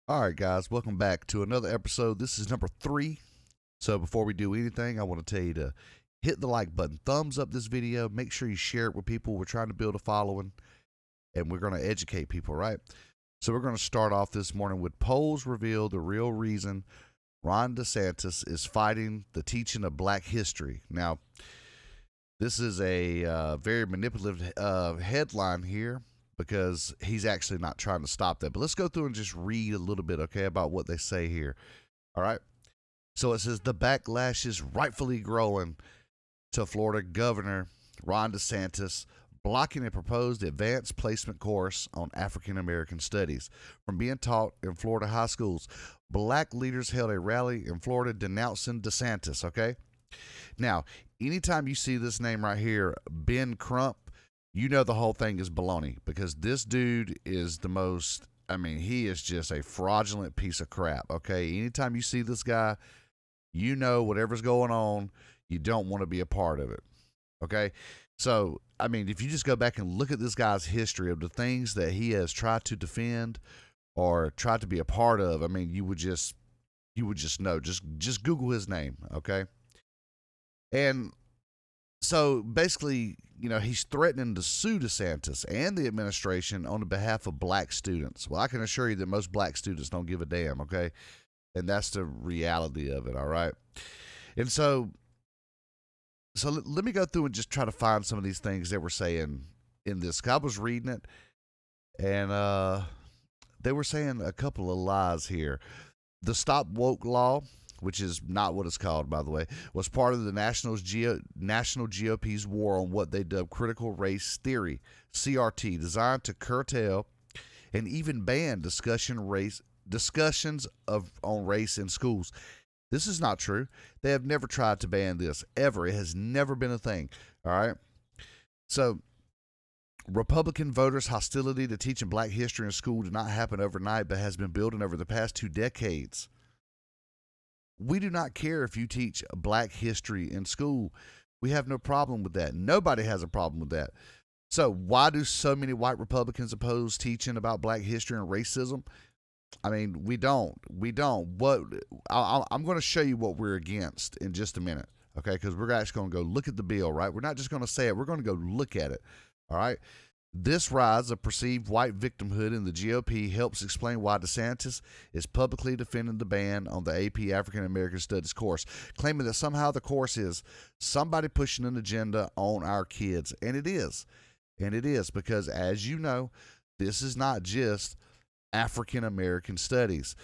All right, guys, welcome back to another episode. This is number 3. So, before we do anything, I want to tell you to hit the like button, thumbs up this video, make sure you share it with people. We're trying to build a following and we're going to educate people, right? So, we're going to start off this morning with polls reveal the real reason Ron DeSantis is fighting the teaching of black history. Now, this is a very manipulative headline here because he's actually not trying to stop that. But let's go through and just read a little bit, okay, about what they say here. All right. So it says the backlash is rightfully growing to Florida Governor Ron DeSantis blocking a proposed advanced placement course on African American studies from being taught in Florida high schools. Black leaders held a rally in Florida denouncing DeSantis, okay? Now, anytime you see this name right here, Ben Crump, you know the whole thing is baloney because this dude is the most, he is just a fraudulent piece of crap, okay? Anytime you see this guy, you know whatever's going on, you don't want to be a part of it, okay? So, if you just go back and look at this guy's history of the things that he has tried to defend or tried to be a part of, you would just know. Just Google his name, okay? And so basically, he's threatening to sue DeSantis and the administration on the behalf of black students. Well, I can assure you that most black students don't give a damn, okay? And that's the reality of it, all right? And so let me go through and just try to find some of these things that we're saying in this. I was reading it, and they were saying a couple of lies here. The Stop Woke Law, which is not what it's called, by the way, was part of the National GOP's war on what they dubbed critical race theory, CRT, designed to curtail and even ban discussions on race in schools. This is not true. They have never tried to ban this, ever. It has never been a thing, all right? So, Republican voters' hostility to teaching black history in school did not happen overnight, but has been building over the past 2 decades. We do not care if you teach black history in school. We have no problem with that. Nobody has a problem with that. So why do so many white Republicans oppose teaching about black history and racism? We don't. What I'm going to show you what we're against in just a minute, okay? Because we're actually going to go look at the bill, right? We're not just going to say it. We're going to go look at it, all right? This rise of perceived white victimhood in the GOP helps explain why DeSantis is publicly defending the ban on the AP African American Studies course, claiming that somehow the course is somebody pushing an agenda on our kids. And it is. And it is because, as you know, this is not just African American studies.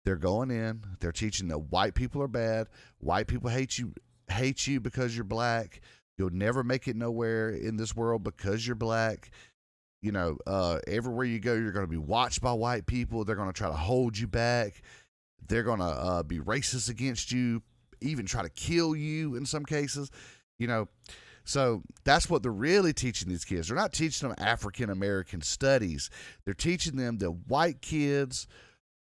They're going in, they're teaching that white people are bad, white people hate you because you're black. You'll never make it nowhere in this world because you're black. Everywhere you go, you're going to be watched by white people. They're going to try to hold you back. They're going to be racist against you, even try to kill you in some cases. So that's what they're really teaching these kids. They're not teaching them African American studies. They're teaching them that white kids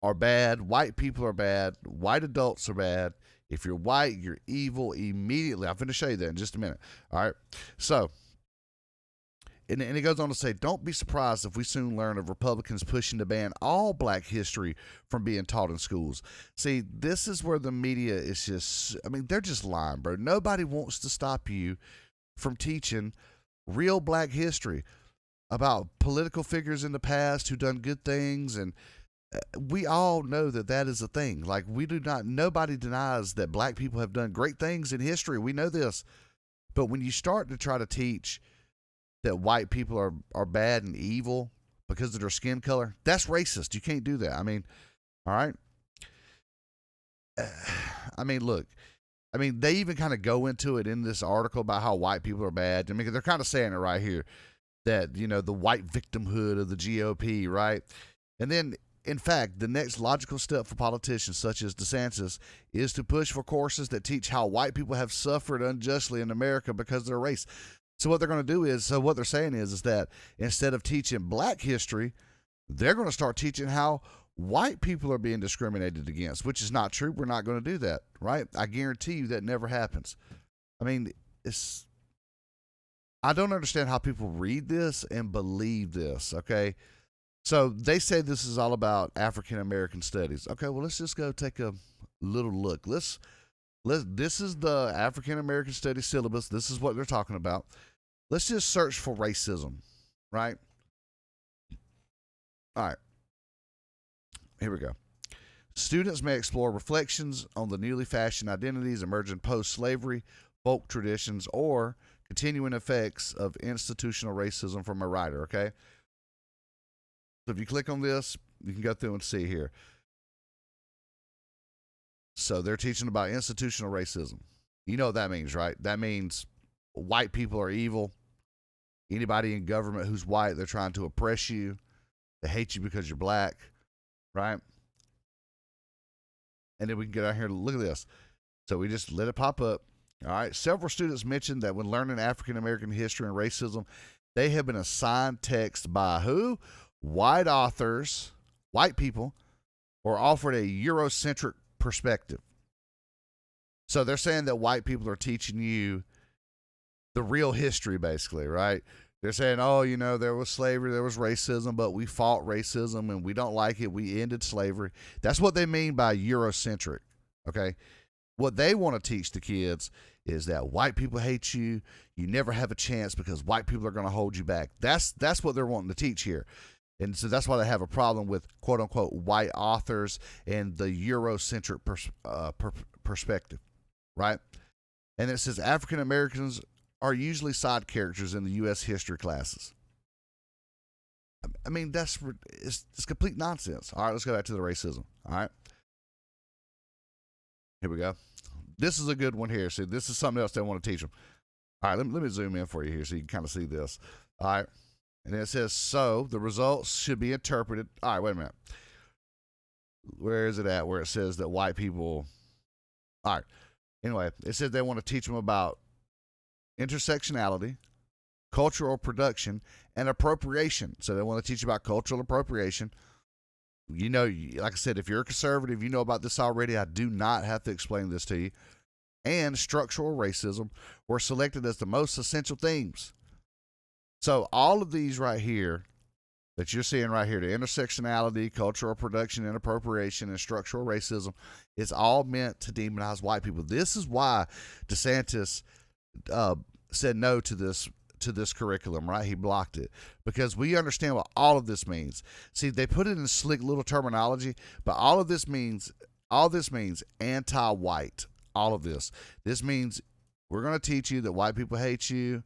are bad, white people are bad, white adults are bad. If you're white, you're evil immediately. I'm going to show you that in just a minute. All right. So, and it goes on to say, don't be surprised if we soon learn of Republicans pushing to ban all black history from being taught in schools. See, this is where the media is just, they're just lying, bro. Nobody wants to stop you from teaching real black history about political figures in the past who done good things. And we all know that is a thing. Like, nobody denies that black people have done great things in history. We know this. But when you start to try to teach that white people are bad and evil because of their skin color, that's racist. You can't do that. All right? Look. They even kind of go into it in this article about how white people are bad. They're kind of saying it right here that, the white victimhood of the GOP, right? And then, in fact, the next logical step for politicians such as DeSantis is to push for courses that teach how white people have suffered unjustly in America because of their race. So what they're going to do what they're saying is that instead of teaching black history, they're going to start teaching how white people are being discriminated against, which is not true. We're not going to do that, right? I guarantee you that never happens. I don't understand how people read this and believe this, okay? So they say this is all about African American studies. Okay, well, let's just go take a little look. This is the African American Studies syllabus. This is what they're talking about. Let's just search for racism, right? All right. Here we go. Students may explore reflections on the newly fashioned identities emerging post-slavery, folk traditions, or continuing effects of institutional racism from a writer, okay? So if you click on this, you can go through and see here. So they're teaching about institutional racism. You know what that means, right? That means white people are evil. Anybody in government who's white, they're trying to oppress you. They hate you because you're black, right? And then we can get out here and look at this. So we just let it pop up. All right. Several students mentioned that when learning African American history and racism, they have been assigned text by who? White authors, white people, or offered a Eurocentric perspective. So they're saying that white people are teaching you the real history, basically, right? They're saying, oh, you know, there was slavery, there was racism, but we fought racism and we don't like it. We ended slavery. That's what they mean by Eurocentric, okay? What they want to teach the kids is that white people hate you. You never have a chance because white people are going to hold you back. That's what they're wanting to teach here. And so that's why they have a problem with quote-unquote white authors and the Eurocentric perspective, right? And it says African Americans are usually side characters in the U.S. history classes. I mean, it's complete nonsense. All right, let's go back to the racism. All right. Here we go. This is a good one here. See, this is something else they want to teach them. All right, let me zoom in for you here so you can kind of see this. All right. And then it says, so the results should be interpreted. All right, wait a minute. Where is it at? Where it says that white people. All right. Anyway, it says they want to teach them about intersectionality, cultural production, and appropriation. So they want to teach you about cultural appropriation. You know, like I said, if you're a conservative, you know about this already. I do not have to explain this to you. And structural racism were selected as the most essential themes. So all of these right here that you're seeing right here, the intersectionality, cultural production and appropriation, and structural racism, it's all meant to demonize white people. This is why DeSantis said no to this curriculum, right? He blocked it because we understand what all of this means. See, they put it in slick little terminology, but all this means anti-white. All of this. This means we're going to teach you that white people hate you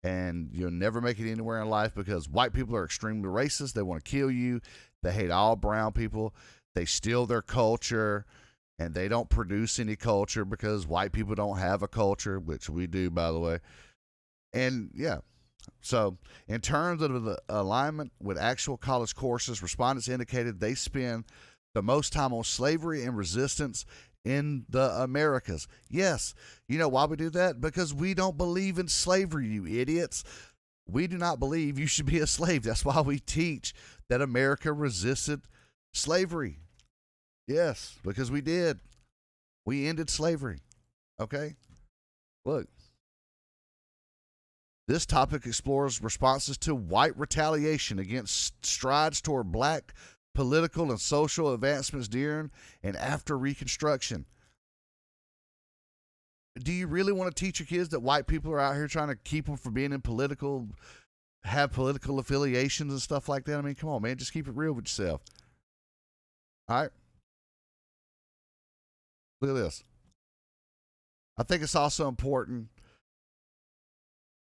and you'll never make it anywhere in life because white people are extremely racist. They want to kill you. They hate all brown people. They steal their culture and they don't produce any culture because white people don't have a culture, which we do, by the way. And yeah, so in terms of the alignment with actual college courses, respondents indicated they spend the most time on slavery and resistance in the Americas. Yes, you know why we do that? Because we don't believe in slavery, you idiots. We do not believe you should be a slave. That's why we teach that America resisted slavery. Yes, because we did. We ended slavery. Okay? Look. This topic explores responses to white retaliation against strides toward black political and social advancements during and after Reconstruction. Do you really want to teach your kids that white people are out here trying to keep them from being have political affiliations and stuff like that? I mean, come on, man, just keep it real with yourself. All right. Look at this. I think it's also important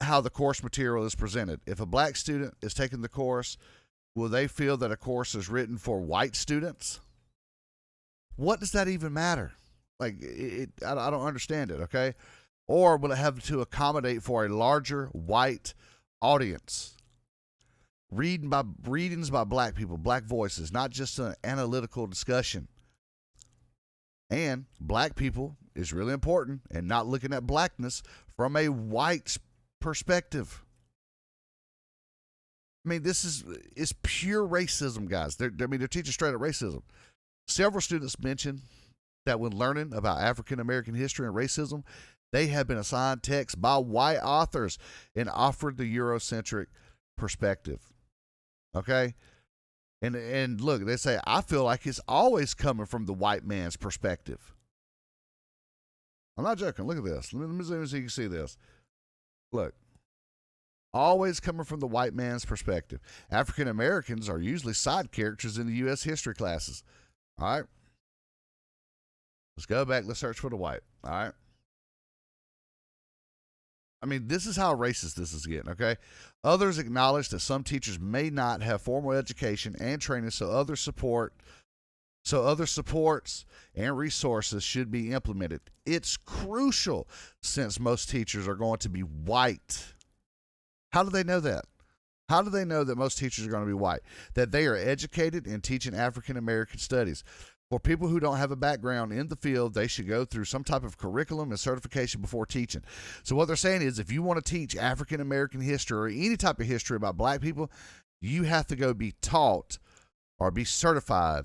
how the course material is presented. If a black student is taking the course, will they feel that a course is written for white students? What does that even matter? Like, I don't understand it, okay? Or will it have to accommodate for a larger white audience? Readings by black people, black voices, not just an analytical discussion. And black people is really important and not looking at blackness from a white perspective. I mean, this is pure racism, guys. They're teaching straight up racism. Several students mentioned that when learning about African American history and racism, they have been assigned texts by white authors and offered the Eurocentric perspective. Okay? And look, they say, I feel like it's always coming from the white man's perspective. I'm not joking. Look at this. Let me zoom so you can see this. Look. Always coming from the white man's perspective. African Americans are usually side characters in the U.S. history classes. All right. Let's go back. Let's search for the white. All right. I mean, this is how racist this is getting, okay? Others acknowledge that some teachers may not have formal education and training, so other supports and resources should be implemented. It's crucial since most teachers are going to be white. How do they know that? How do they know that most teachers are going to be white? That they are educated in teaching African American studies. For people who don't have a background in the field, they should go through some type of curriculum and certification before teaching. So what they're saying is if you want to teach African American history or any type of history about black people, you have to go be taught or be certified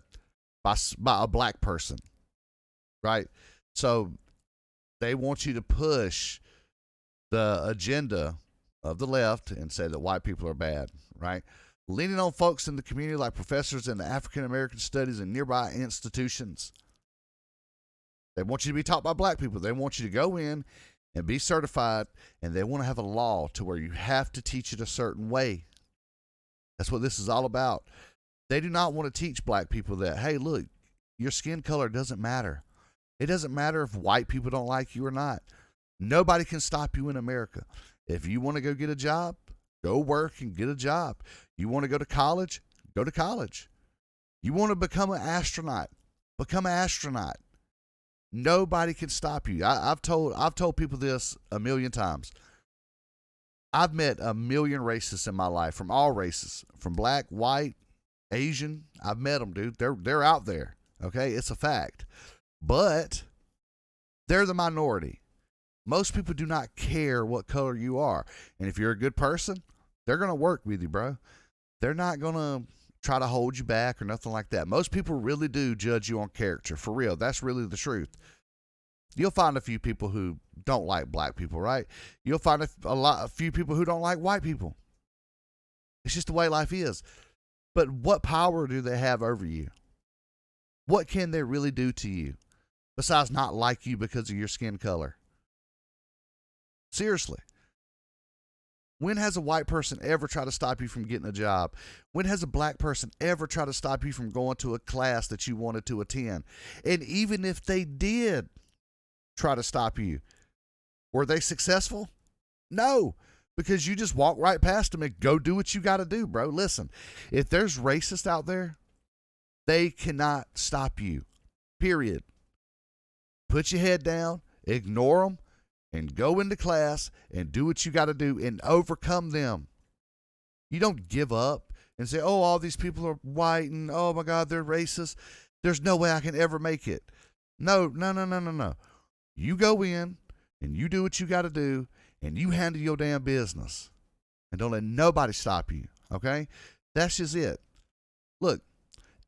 by a black person, right? So they want you to push the agenda of the left and say that white people are bad, right? Leaning on folks in the community like professors in the African American studies and nearby institutions. They want you to be taught by black people. They want you to go in and be certified, and they want to have a law to where you have to teach it a certain way. That's what this is all about. They do not want to teach black people that, hey, look, your skin color doesn't matter. It doesn't matter if white people don't like you or not. Nobody can stop you in America. If you want to go get a job, go work and get a job. You want to go to college? Go to college. You want to become an astronaut? Become an astronaut. Nobody can stop you. I've told people this a million times. I've met a million racists in my life, from all races, from black, white, Asian. I've met them, dude. They're out there. Okay, it's a fact. But they're the minority. Most people do not care what color you are. And if you're a good person, they're going to work with you, bro. They're not going to try to hold you back or nothing like that. Most people really do judge you on character. For real. That's really the truth. You'll find a few people who don't like black people, right? You'll find a few people who don't like white people. It's just the way life is. But what power do they have over you? What can they really do to you besides not like you because of your skin color? Seriously. When has a white person ever tried to stop you from getting a job? When has a black person ever tried to stop you from going to a class that you wanted to attend? And even if they did try to stop you, were they successful? No, because you just walk right past them and go do what you got to do, bro. Listen, if there's racists out there, they cannot stop you, period. Put your head down, ignore them, and go into class and do what you got to do and overcome them. You don't give up and say, oh, all these people are white and oh my God, they're racist. There's no way I can ever make it. No. You go in and you do what you got to do and you handle your damn business and don't let nobody stop you. Okay. That's just it. Look,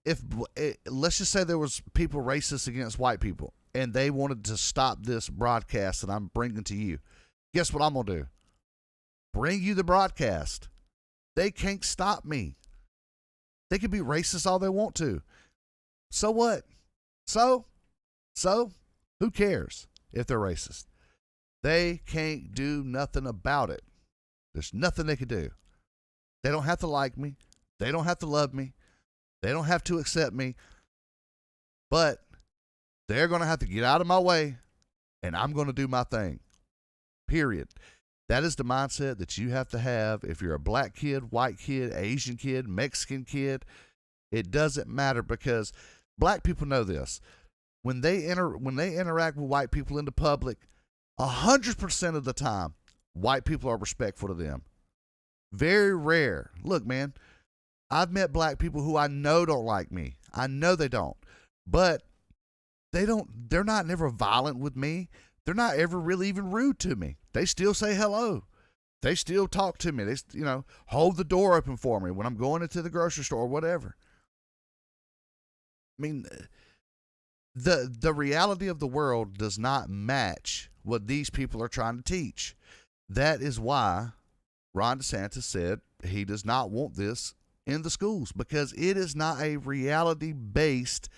let's just say there was people racist against white people, and they wanted to stop this broadcast that I'm bringing to you. Guess what I'm going to do? Bring you the broadcast. They can't stop me. They can be racist all they want to. So what? So who cares if they're racist? They can't do nothing about it. There's nothing they can do. They don't have to like me. They don't have to love me. They don't have to accept me. But they're going to have to get out of my way, and I'm going to do my thing. Period. That is the mindset that you have to have if you're a black kid, white kid, Asian kid, Mexican kid. It doesn't matter, because black people know this. When they interact with white people in the public, 100% of the time, white people are respectful to them. Very rare. Look, man, I've met black people who I know don't like me. I know they don't. But they're not never violent with me. They're not ever really even rude to me. They still say hello. They still talk to me. They, hold the door open for me when I'm going into the grocery store or whatever. I mean, the reality of the world does not match what these people are trying to teach. That is why Ron DeSantis said he does not want this in the schools because it is not a reality-based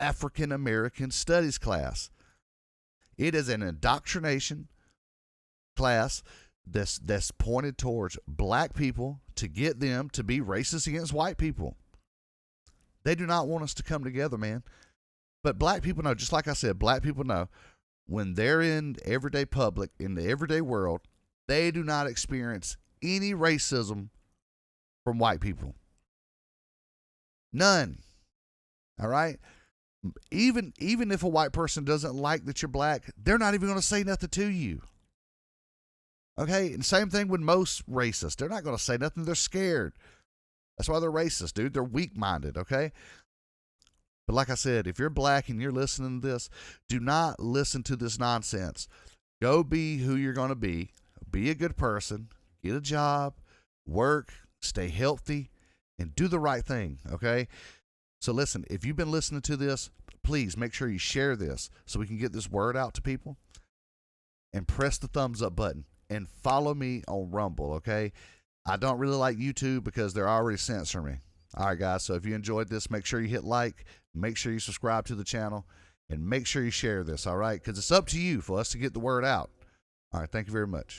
African American studies class. It is an indoctrination class that's pointed towards black people to get them to be racist against white people. They do not want us to come together, man. But black people know, just like I said, black people know when they're in everyday public, in the everyday world, they do not experience any racism from white people. None. All right? Even if a white person doesn't like that you're black, they're not even going to say nothing to you. Okay? And same thing with most racists. They're not going to say nothing. They're scared. That's why they're racist, dude. They're weak-minded, okay? But like I said, if you're black and you're listening to this, do not listen to this nonsense. Go be who you're going to be. Be a good person. Get a job. Work. Stay healthy. And do the right thing, okay? So listen, if you've been listening to this, please make sure you share this so we can get this word out to people. And press the thumbs up button. And follow me on Rumble, okay? I don't really like YouTube because they're already censoring me. All right, guys, so if you enjoyed this, make sure you hit like, make sure you subscribe to the channel, and make sure you share this, all right? Because it's up to you for us to get the word out. All right, thank you very much.